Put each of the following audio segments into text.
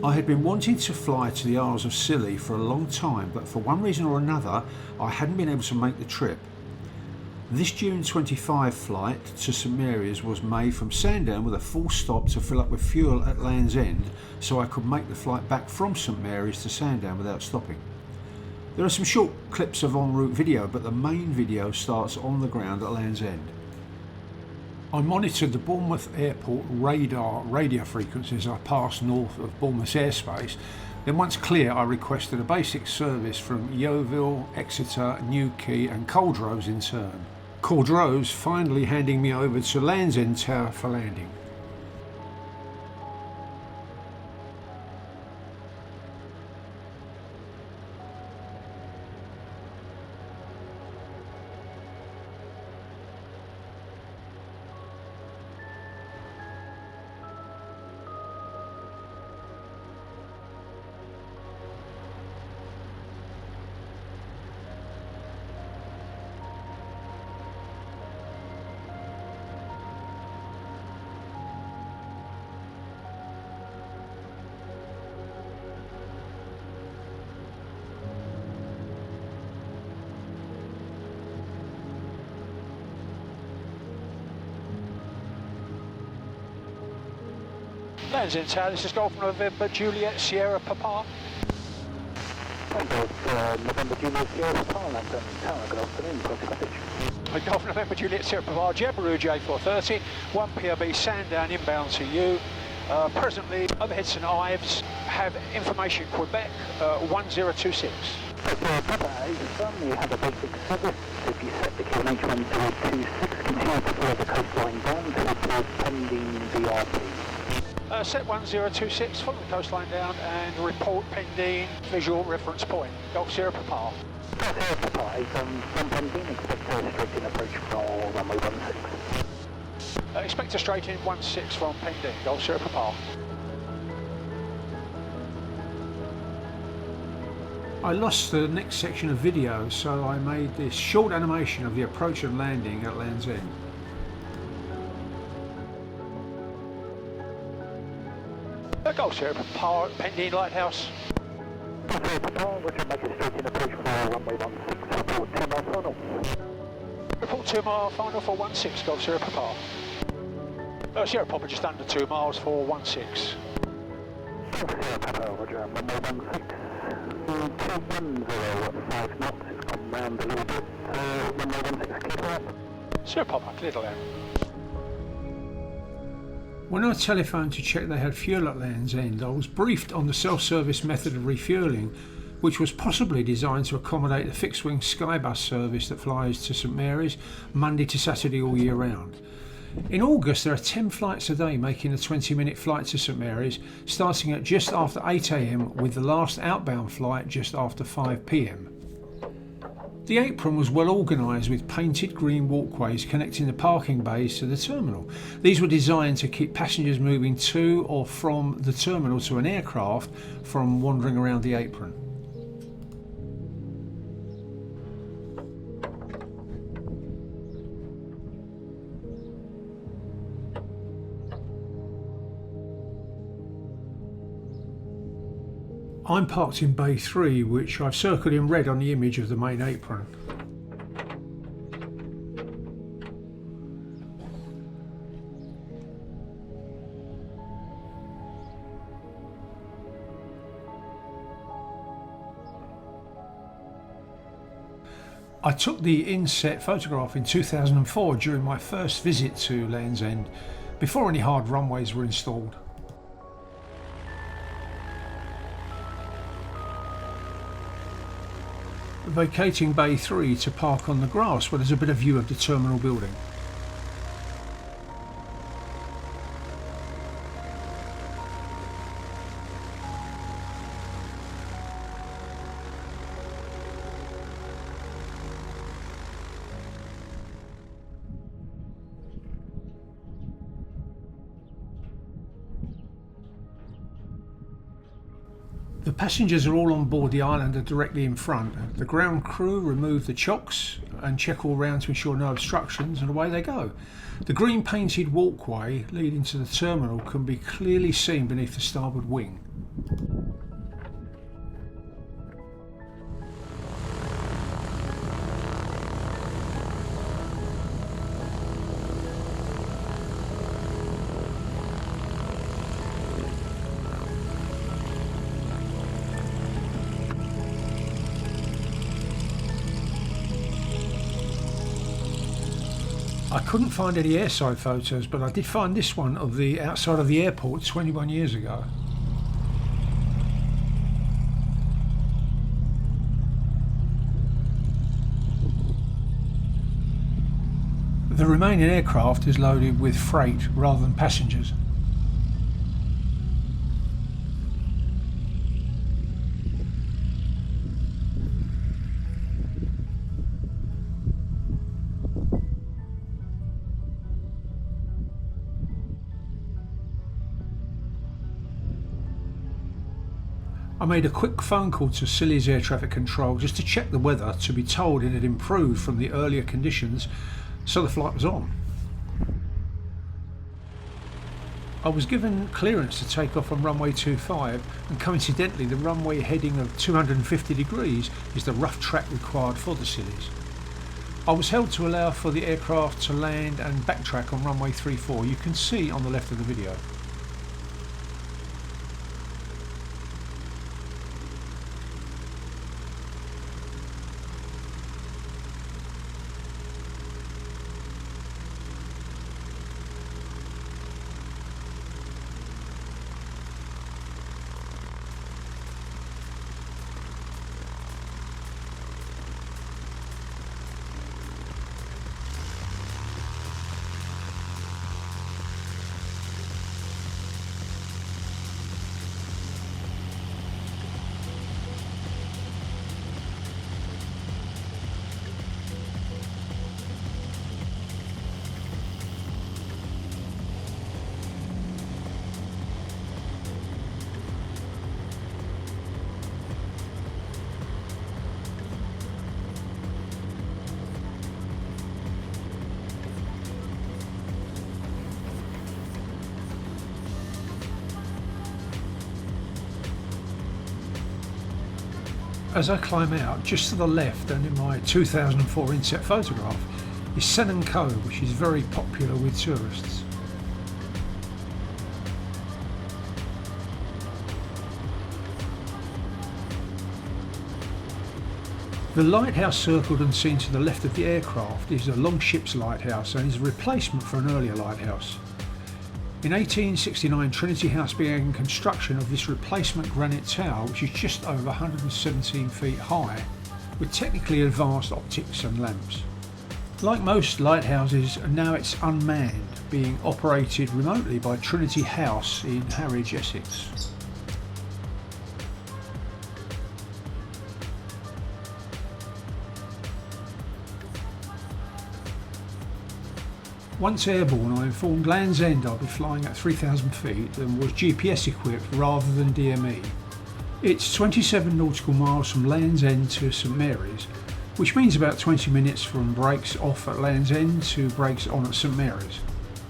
I had been wanting to fly to the Isles of Scilly for a long time, but for one reason or another I hadn't been able to make the trip. This June 25 flight to St Mary's was made from Sandown with a full stop to fill up with fuel at Land's End, so I could make the flight back from St Mary's to Sandown without stopping. There are some short clips of en route video, but the main video starts on the ground at Land's End. I monitored the Bournemouth Airport radio frequencies as I passed north of Bournemouth airspace. Then once clear, I requested a basic service from Yeovil, Exeter, Newquay and Culdrose in turn. Culdrose finally handing me over to Land's End Tower for landing. Land's End Tower, this is Golf November Juliet Sierra Papa. November Juliet Sierra Papa, Land's End Tower, good afternoon, Crossy Cottage. Golf November Juliet Sierra Papa, Jabiru J430, 1 PRB Sandown inbound to you. Presently, overhead St Ives, have information Quebec 1026. Papa 8, you have a basic service. If you set the QNH 1026, continue to follow the coastline down to report pending BRP. Set 1026, follow the coastline down and report pending visual reference point. Golf Sierra Papa. Golf Sierra Papa 8, from pending, expect a straight in approach from runway 16. Expect a straight in 16 from pending. Golf Sierra Papa. I lost the next section of video, so I made this short animation of the approach and landing at Land's End. Golf Sierra Papa, pending lighthouse. Golf Sierra Papa, roger, make a straight in approach for runway 16, report 2 mile final. Report 2 mile final for 16, Golf Sierra Papa. Sierra Papa just under 2 miles for 16. Golf Sierra Papa, roger, runway 16. 210 at 5 knots, it's come round a little bit, runway 16, clear up. Sierra Papa, clear to land. When I telephoned to check they had fuel at Land's End, I was briefed on the self-service method of refuelling, which was possibly designed to accommodate the fixed-wing Skybus service that flies to St Mary's Monday to Saturday all year round. In August there are 10 flights a day making a 20-minute flight to St Mary's, starting at just after 8 AM with the last outbound flight just after 5 PM. The apron was well organised with painted green walkways connecting the parking bays to the terminal. These were designed to keep passengers moving to or from the terminal to an aircraft from wandering around the apron. I'm parked in Bay 3, which I've circled in red on the image of the main apron. I took the inset photograph in 2004 during my first visit to Land's End, before any hard runways were installed. Vacating Bay 3 to park on the grass where there's a bit of view of the terminal building. The passengers are all on board the Islander directly in front. The ground crew remove the chocks and check all round to ensure no obstructions, and away they go. The green painted walkway leading to the terminal can be clearly seen beneath the starboard wing. I couldn't find any airside photos, but I did find this one of the outside of the airport 21 years ago. The remaining aircraft is loaded with freight rather than passengers. I made a quick phone call to Scillies air traffic control just to check the weather, to be told it had improved from the earlier conditions, so the flight was on. I was given clearance to take off on runway 25, and coincidentally the runway heading of 250 degrees is the rough track required for the Scillies. I was held to allow for the aircraft to land and backtrack on runway 34. You can see on the left of the video. As I climb out, just to the left and in my 2004 inset photograph, is Sennen Cove, which is very popular with tourists. The lighthouse circled and seen to the left of the aircraft is a Longship's lighthouse and is a replacement for an earlier lighthouse. In 1869, Trinity House began construction of this replacement granite tower, which is just over 117 feet high, with technically advanced optics and lamps. Like most lighthouses, now it's unmanned, being operated remotely by Trinity House in Harwich, Essex. Once airborne, I informed Land's End I'll be flying at 3,000 feet and was GPS equipped rather than DME. It's 27 nautical miles from Land's End to St Mary's, which means about 20 minutes from brakes off at Land's End to brakes on at St Mary's.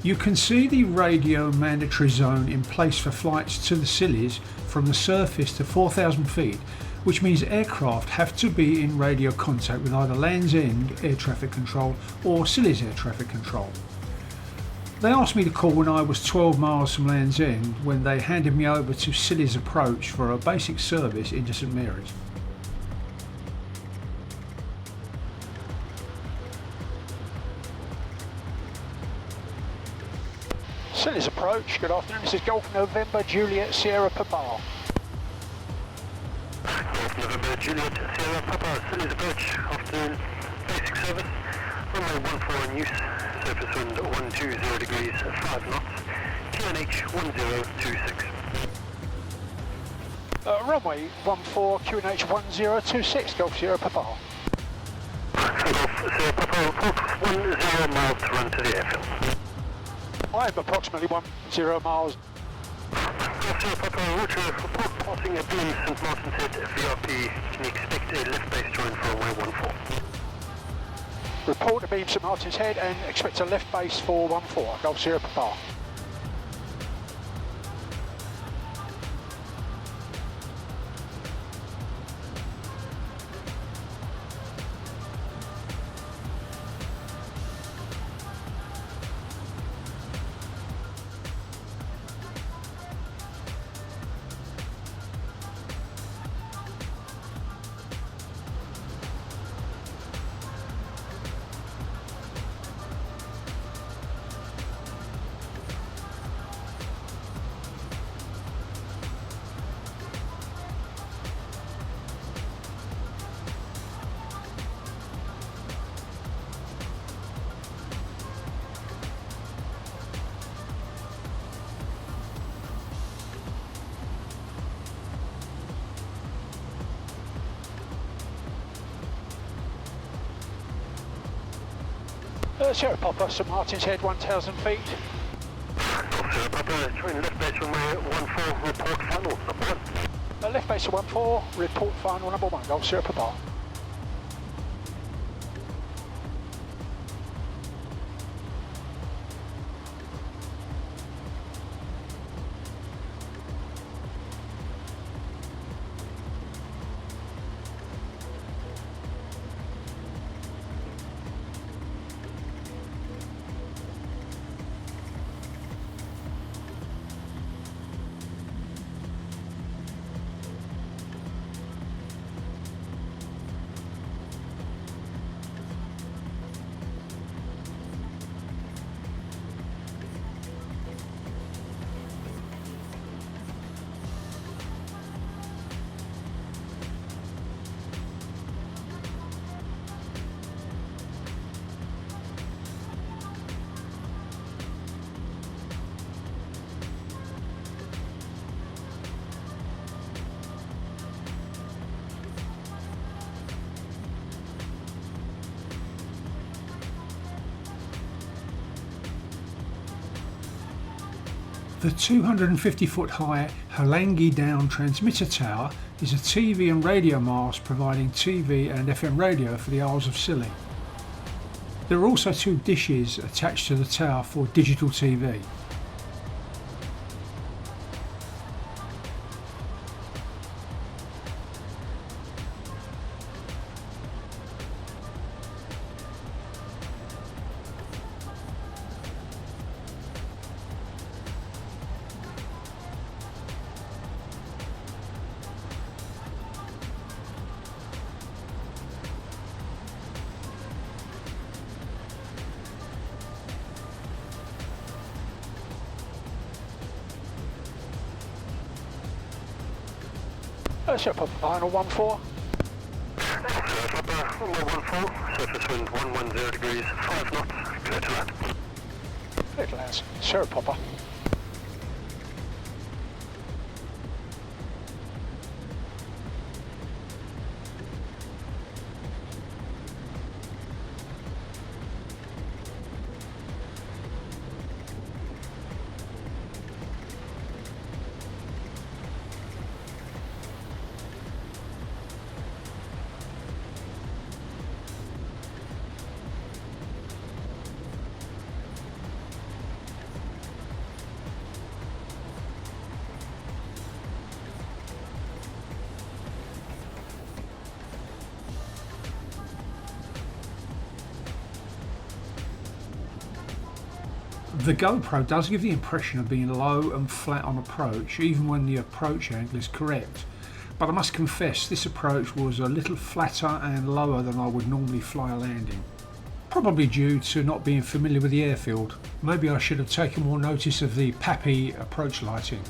You can see the radio mandatory zone in place for flights to the Scillies from the surface to 4,000 feet, which means aircraft have to be in radio contact with either Land's End Air Traffic Control or Scillies Air Traffic Control. They asked me to call when I was 12 miles from Land's End, when they handed me over to Scillies Approach for a basic service into St Mary's. Scillies Approach, good afternoon. This is Golf November Juliet Sierra Papa. Golf November Juliet Sierra Papa, Scillies Approach, afternoon, basic service, runway 14 in use, surface wind 120 degrees, 5 knots, G-NJSP 1026. Runway 14, QNH 1026, Golf Sierra Papa. Golf Sierra Papa, report 10 miles to run to the airfield. I am approximately 10 miles. Golf Sierra Papa, Roger, report passing a beam St Martin's Head VRP. Can you expect a lift base join for runway 14? Report to beam St Martin's Head and expect a left base for 14, Golf Sierra Papa. Sierra Papa, St Martin's Head, 1,000 feet. Sierra Papa, join left base runway 14, report final, number 1. Left base 14, report final number 1, Golf Sierra Papa. The 250 foot high Halangi Down transmitter tower is a TV and radio mast providing TV and FM radio for the Isles of Scilly. There are also 2 dishes attached to the tower for digital TV. Sierra Papa, final 14. Sierra Papa, runway 14, surface wind 110 degrees, 5 knots, clear to land. Little as Sierra Papa. The GoPro does give the impression of being low and flat on approach, even when the approach angle is correct. But I must confess, this approach was a little flatter and lower than I would normally fly a landing. Probably due to not being familiar with the airfield. Maybe I should have taken more notice of the PAPI approach lighting.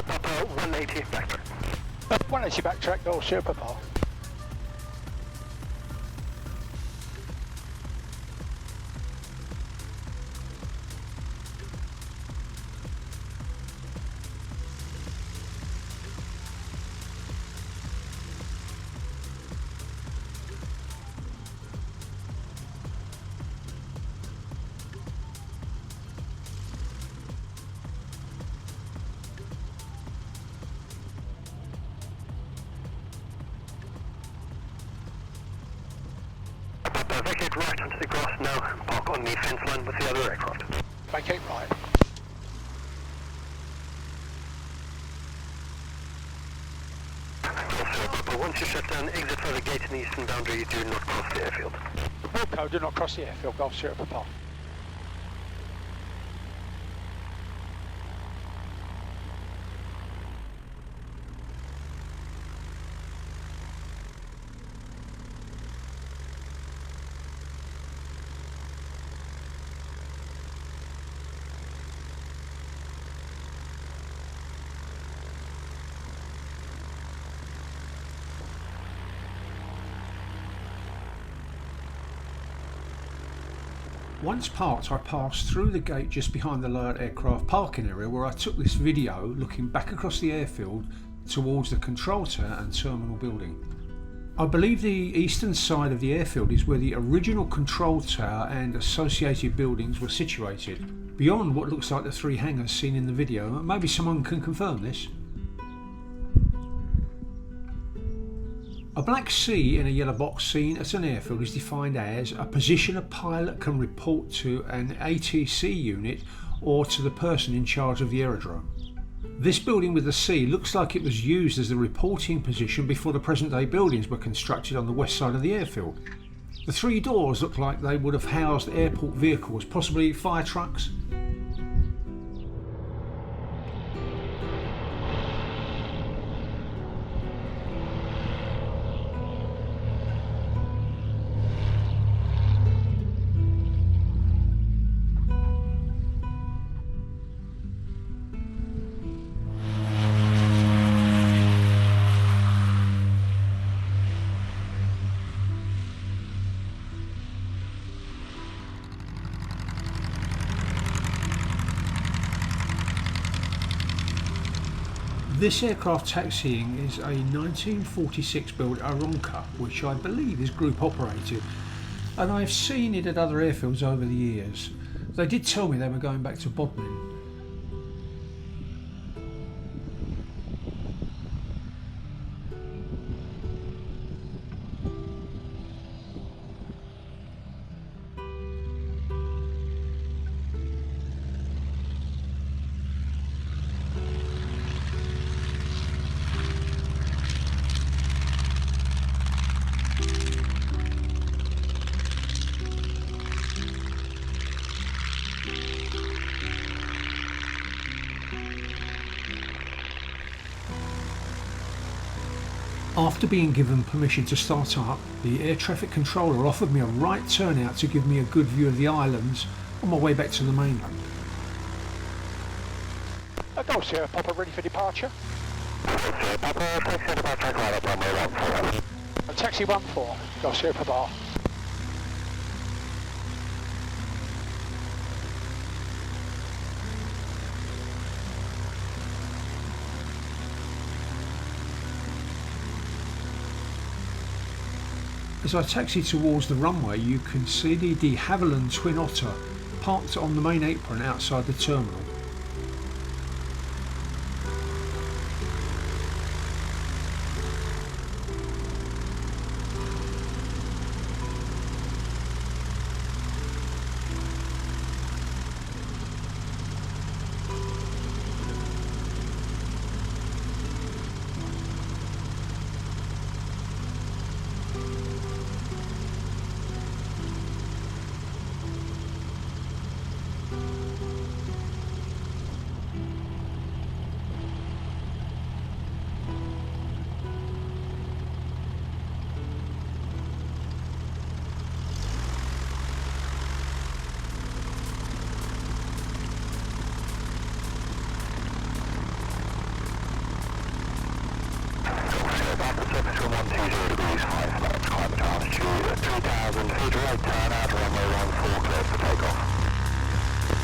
Papa 180 backtrack. 180 backtrack, Golf Sierra Papa. Vacate right onto the grass now, park on the fence line with the other aircraft. Vacate right. Also, Papa, once you shut down, exit for the gate in the eastern boundary, do not cross the airfield. Wilco, do not cross the airfield, Golf Sierra Papa. Once parked, I passed through the gate just behind the lowered aircraft parking area where I took this video looking back across the airfield towards the control tower and terminal building. I believe the eastern side of the airfield is where the original control tower and associated buildings were situated, beyond what looks like the 3 hangars seen in the video. Maybe someone can confirm this. A black C in a yellow box seen at an airfield is defined as a position a pilot can report to an ATC unit or to the person in charge of the aerodrome. This building with the C looks like it was used as the reporting position before the present day buildings were constructed on the west side of the airfield. The 3 doors look like they would have housed airport vehicles, possibly fire trucks. This aircraft taxiing is a 1946 built Aronca, which I believe is group operated, and I've seen it at other airfields over the years. They did tell me they were going back to Bodmin. After being given permission to start up, the air traffic controller offered me a right turnout to give me a good view of the islands on my way back to the mainland. Golf Sierra Papa ready for departure. Taxi 14, Golf Sierra Papa. As I taxi towards the runway, you can see the de Havilland Twin Otter parked on the main apron outside the terminal.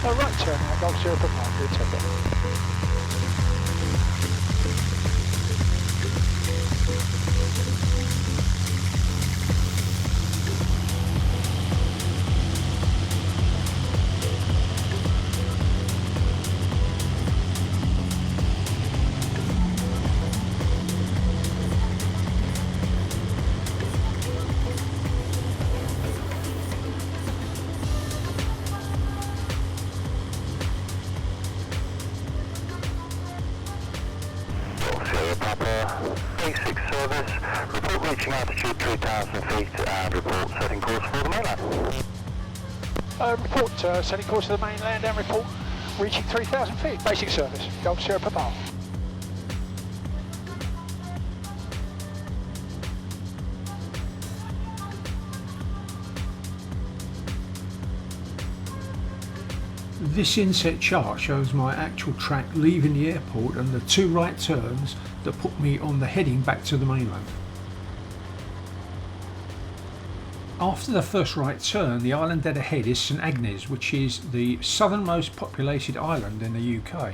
Right turn out, Golf Sierra Papa, good ticket. Basic service, report reaching altitude 3,000 feet and report setting course for the mainland. Report setting course to the mainland and report reaching 3,000 feet. Basic service, Golf Sierra Papa. This inset chart shows my actual track leaving the airport and the 2 right turns that put me on the heading back to the mainland. After the first right turn, the island dead ahead is St Agnes, which is the southernmost populated island in the UK.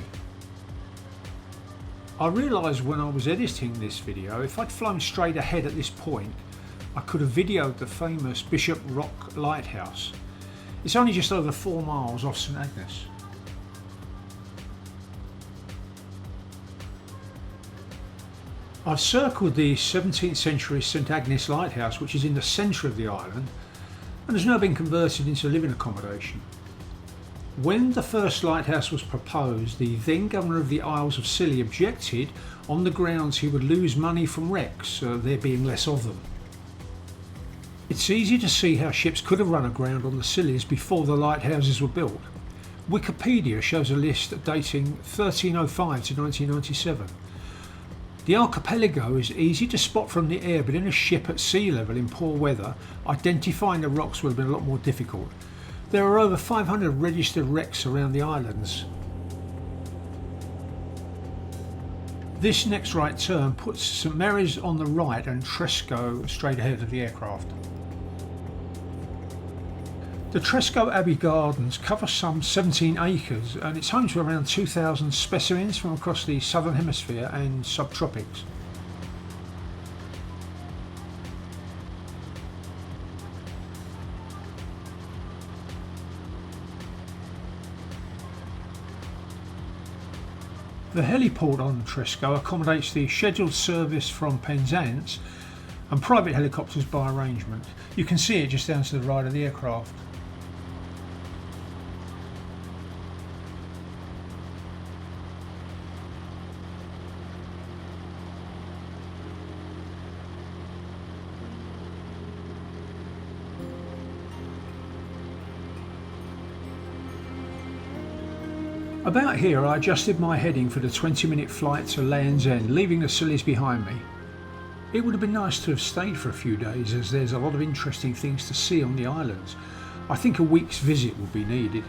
I realised when I was editing this video, if I'd flown straight ahead at this point, I could have videoed the famous Bishop Rock Lighthouse. It's only just over 4 miles off St Agnes. I've circled the 17th century St Agnes Lighthouse, which is in the centre of the island and has now been converted into living accommodation. When the first lighthouse was proposed, the then Governor of the Isles of Scilly objected on the grounds he would lose money from wrecks, there being less of them. It's easy to see how ships could have run aground on the Scillies before the lighthouses were built. Wikipedia shows a list dating 1305 to 1997. The archipelago is easy to spot from the air, but in a ship at sea level in poor weather, identifying the rocks would have been a lot more difficult. There are over 500 registered wrecks around the islands. This next right turn puts St Mary's on the right and Tresco straight ahead of the aircraft. The Tresco Abbey Gardens cover some 17 acres and it's home to around 2,000 specimens from across the southern hemisphere and subtropics. The heliport on Tresco accommodates the scheduled service from Penzance and private helicopters by arrangement. You can see it just down to the right of the aircraft. About here I adjusted my heading for the 20-minute flight to Land's End, leaving the Scillies behind me. It would have been nice to have stayed for a few days as there's a lot of interesting things to see on the islands. I think a week's visit would be needed.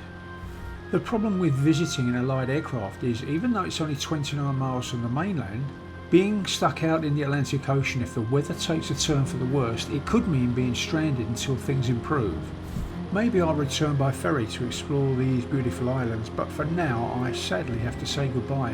The problem with visiting in a light aircraft is, even though it's only 29 miles from the mainland, being stuck out in the Atlantic Ocean if the weather takes a turn for the worst, it could mean being stranded until things improve. Maybe I'll return by ferry to explore these beautiful islands, but for now I sadly have to say goodbye.